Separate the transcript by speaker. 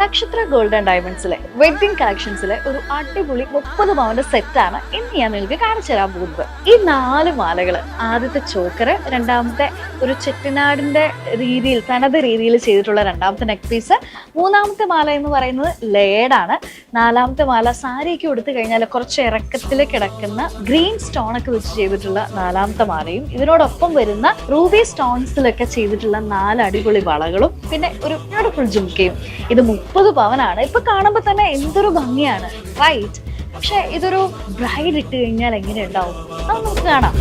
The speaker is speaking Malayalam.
Speaker 1: നക്ഷത്ര ഗോൾഡ് ആൻഡ് ഡയമണ്ട്സിലെ വെഡിങ് കളക്ഷൻസിലെ ഒരു അടിപൊളി 30 പവന്റെ സെറ്റാണ് ഇന്ന് ഞാൻ നിങ്ങൾക്ക് കാണിച്ചു തരാൻ പോകുന്നത്. ഈ 4 മാലകള്, ആദ്യത്തെ ചോക്കറ്, രണ്ടാമത്തെ ഒരു ചെട്ടിനാടിന്റെ രീതിയിൽ തനത് രീതിയിൽ ചെയ്തിട്ടുള്ള രണ്ടാമത്തെ നെക്ക് പീസ്, മൂന്നാമത്തെ മാല എന്ന് പറയുന്നത് ലേഡാണ്, നാലാമത്തെ മാല സാരിയൊക്കെ കൊടുത്തു കഴിഞ്ഞാൽ കുറച്ച് ഇറക്കത്തിൽ കിടക്കുന്ന ഗ്രീൻ സ്റ്റോൺ ഒക്കെ വെച്ച് ചെയ്തിട്ടുള്ള നാലാമത്തെ മാലയും, ഇതിനോടൊപ്പം വരുന്ന റൂബി സ്റ്റോൺസിലൊക്കെ ചെയ്തിട്ടുള്ള 4 അടിപൊളി വളകളും, പിന്നെ ഒരു ബ്യൂട്ടിഫുൾ ജുംക്കയും. ഇത് 30 പവനാണ്. ഇപ്പൊ കാണുമ്പോ തന്നെ എന്തൊരു ഭംഗിയാണ്, റൈറ്റ്? പക്ഷെ ഇതൊരു ബ്രൈഡ് ഇട്ട് കഴിഞ്ഞാൽ എങ്ങനെ ഉണ്ടാവും അത് നമുക്ക് കാണാം.